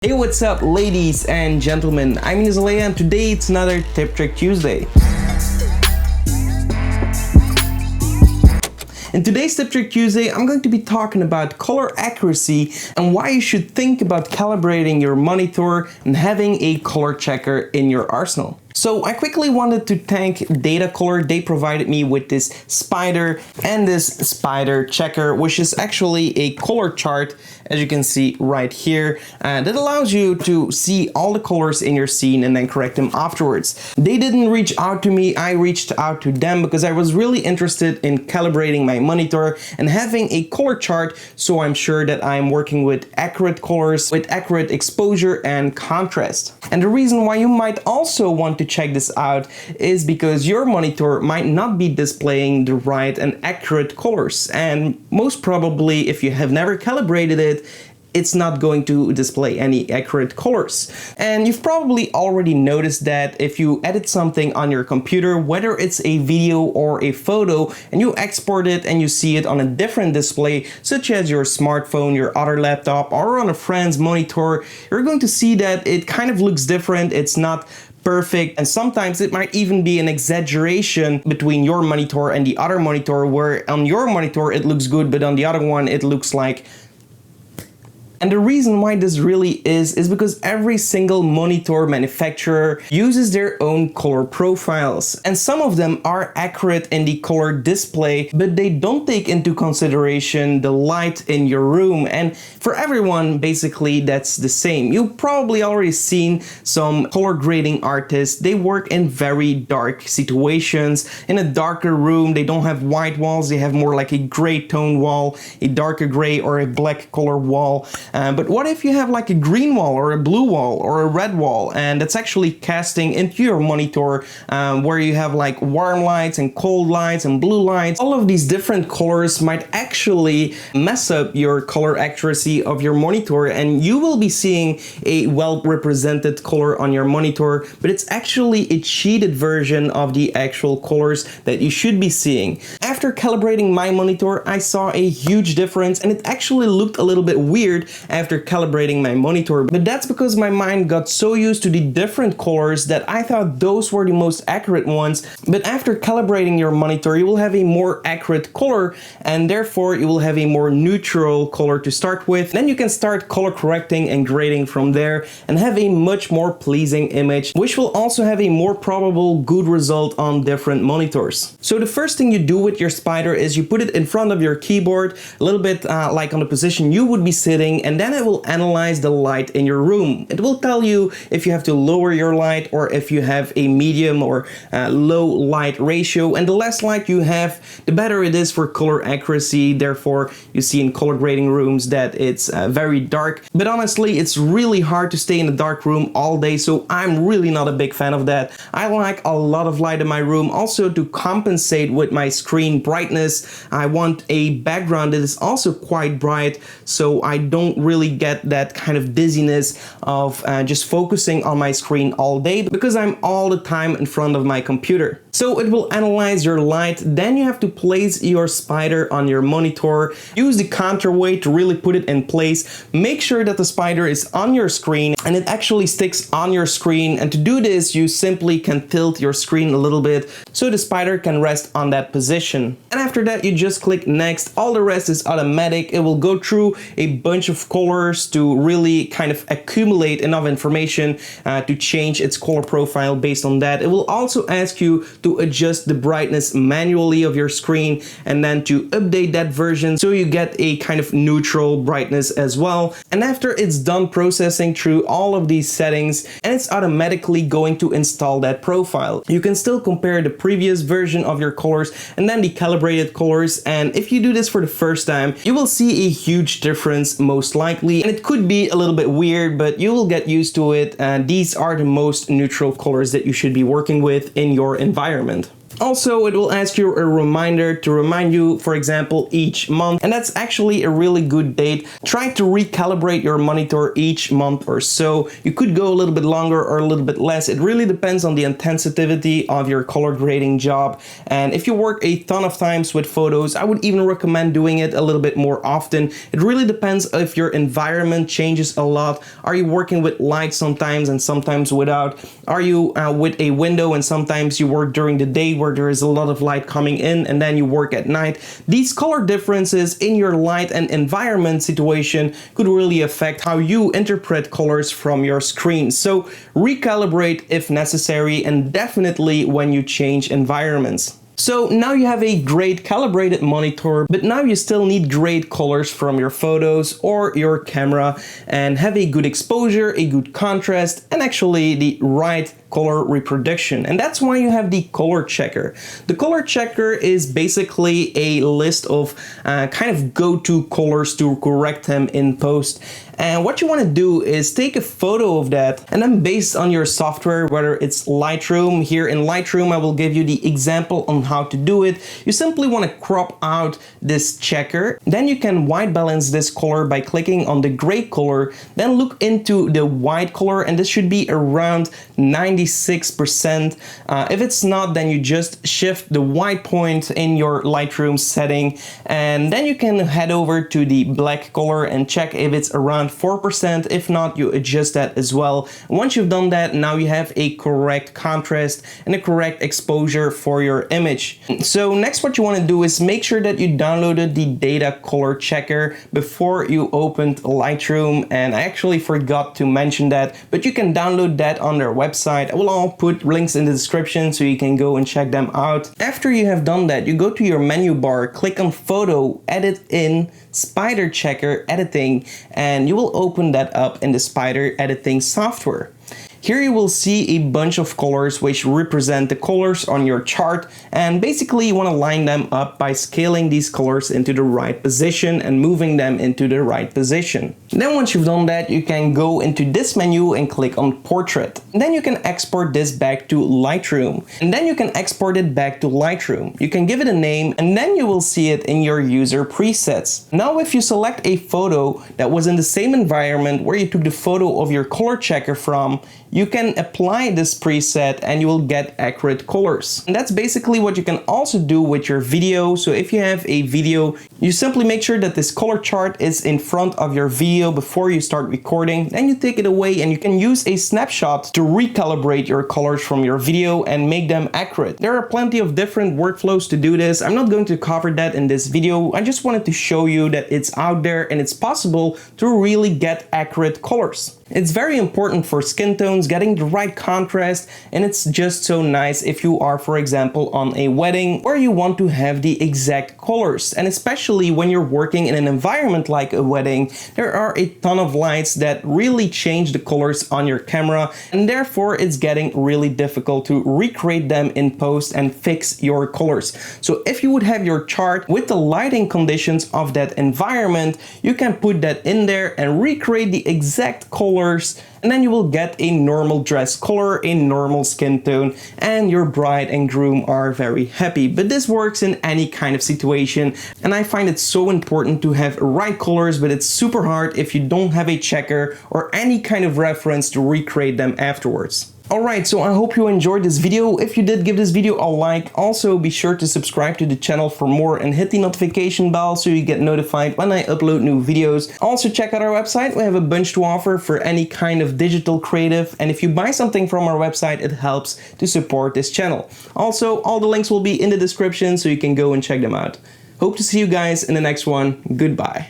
Hey, what's up, ladies and gentlemen? I'm Nizalea, and today it's another Tip Trick Tuesday. In today's Tip Trick Tuesday, I'm going to be talking about color accuracy and why you should think about calibrating your monitor and having a color checker in your arsenal. So I quickly wanted to thank Datacolor. They provided me with this spider and this spider checker, which is actually a color chart, as you can see right here, that allows you to see all the colors in your scene and then correct them afterwards. They didn't reach out to me, I reached out to them because I was really interested in calibrating my monitor and having a color chart, so I'm sure that I'm working with accurate colors, with accurate exposure and contrast. And the reason why you might also want to check this out is because your monitor might not be displaying the right and accurate colors, and most probably if you have never calibrated it, it's not going to display any accurate colors. And you've probably already noticed that if you edit something on your computer, whether it's a video or a photo, and you export it and you see it on a different display, such as your smartphone, your other laptop, or on a friend's monitor, you're going to see that it kind of looks different. It's not perfect, and sometimes it might even be an exaggeration between your monitor and the other monitor, where on your monitor it looks good, but on the other one it looks like. And the reason why this really is because every single monitor manufacturer uses their own color profiles. And some of them are accurate in the color display, but they don't take into consideration the light in your room. And for everyone, basically, that's the same. You've probably already seen some color grading artists. They work in very dark situations. In a darker room, they don't have white walls. They have more like a gray tone wall, a darker gray or a black color wall. But what if you have like a green wall or a blue wall or a red wall, and it's actually casting into your monitor, where you have like warm lights and cold lights and blue lights. All of these different colors might actually mess up your color accuracy of your monitor, and you will be seeing a well represented color on your monitor, but it's actually a cheated version of the actual colors that you should be seeing. After calibrating my monitor, I saw a huge difference, and it actually looked a little bit weird after calibrating my monitor, but that's because my mind got so used to the different colors that I thought those were the most accurate ones. But after calibrating your monitor, you will have a more accurate color, and therefore you will have a more neutral color to start with. Then you can start color correcting and grading from there and have a much more pleasing image, which will also have a more probable good result on different monitors. So the first thing you do with your spider is you put it in front of your keyboard, a little bit like on the position you would be sitting, and then it will analyze the light in your room. It will tell you if you have to lower your light or if you have a medium or low light ratio, and the less light you have, the better it is for color accuracy. Therefore, you see in color grading rooms that it's very dark, but honestly it's really hard to stay in a dark room all day, so I'm really not a big fan of that. I like a lot of light in my room. Also, to compensate with my screen brightness, I want a background that is also quite bright, so I don't really get that kind of dizziness of just focusing on my screen all day, because I'm all the time in front of my computer. So it will analyze your light. Then you have to place your spider on your monitor. Use the counterweight to really put it in place. Make sure that the spider is on your screen and it actually sticks on your screen. And to do this, you simply can tilt your screen a little bit so the spider can rest on that position. And after that, you just click next. All the rest is automatic. It will go through a bunch of colors to really kind of accumulate enough information to change its color profile based on that. It will also ask you to adjust the brightness manually of your screen and then to update that version so you get a kind of neutral brightness as well. And after it's done processing through all of these settings, and it's automatically going to install that profile. You can still compare the previous version of your colors and then the calibrated colors, and if you do this for the first time, you will see a huge difference most likely, and it could be a little bit weird, but you will get used to it. These are the most neutral colors that you should be working with in your environment. Also, it will ask you a reminder to remind you, for example, each month, and that's actually a really good date. Try to recalibrate your monitor each month or so. You could go a little bit longer or a little bit less. It really depends on the intensity of your color grading job. And if you work a ton of times with photos, I would even recommend doing it a little bit more often. It really depends if your environment changes a lot. Are you working with light sometimes and sometimes without? Are you with a window and sometimes you work during the day where there is a lot of light coming in and then you work at night? These color differences in your light and environment situation could really affect how you interpret colors from your screen. So recalibrate if necessary, and definitely when you change environments. So now you have a great calibrated monitor, but now you still need great colors from your photos or your camera and have a good exposure, a good contrast, and actually the right color reproduction. And that's why you have the color checker. The color checker is basically a list of kind of go-to colors to correct them in post. And what you want to do is take a photo of that, and then based on your software, whether it's Lightroom, here in Lightroom I will give you the example on how to do it. You simply want to crop out this checker. Then you can white balance this color by clicking on the gray color. Then look into the white color, and this should be around 96%. If it's not, then you just shift the white point in your Lightroom setting, and then you can head over to the black color and check if it's around 4%. If not, you adjust that as well. Once you've done that, now you have a correct contrast and a correct exposure for your image. So next, what you want to do is make sure that you downloaded the data color checker before you opened Lightroom. And I actually forgot to mention that, but you can download that on their website. I will all put links in the description so you can go and check them out. After you have done that, you go to your menu bar, click on Photo, Edit in, Spider Checker, Editing, and you will open that up in the Spider Editing software. Here you will see a bunch of colors which represent the colors on your chart, and basically you want to line them up by scaling these colors into the right position and moving them into the right position. Then once you've done that, you can go into this menu and click on Portrait. And then you can export this back to Lightroom, and then you can export it back to Lightroom. You can give it a name, and then you will see it in your user presets. Now if you select a photo that was in the same environment where you took the photo of your color checker from, you can apply this preset and you will get accurate colors. And that's basically what you can also do with your video. So if you have a video, you simply make sure that this color chart is in front of your video before you start recording. Then you take it away and you can use a snapshot to recalibrate your colors from your video and make them accurate. There are plenty of different workflows to do this. I'm not going to cover that in this video. I just wanted to show you that it's out there and it's possible to really get accurate colors. It's very important for skin tones, getting the right contrast, and it's just so nice if you are, for example, on a wedding where you want to have the exact colors. And especially when you're working in an environment like a wedding, there are a ton of lights that really change the colors on your camera, and therefore it's getting really difficult to recreate them in post and fix your colors. So if you would have your chart with the lighting conditions of that environment, you can put that in there and recreate the exact color, and then you will get a normal dress color, a normal skin tone, and your bride and groom are very happy. But this works in any kind of situation, and I find it so important to have right colors, but it's super hard if you don't have a checker or any kind of reference to recreate them afterwards. Alright, so I hope you enjoyed this video. If you did, give this video a like. Also, be sure to subscribe to the channel for more and hit the notification bell so you get notified when I upload new videos. Also, check out our website. We have a bunch to offer for any kind of digital creative. And if you buy something from our website, it helps to support this channel. Also, all the links will be in the description so you can go and check them out. Hope to see you guys in the next one. Goodbye.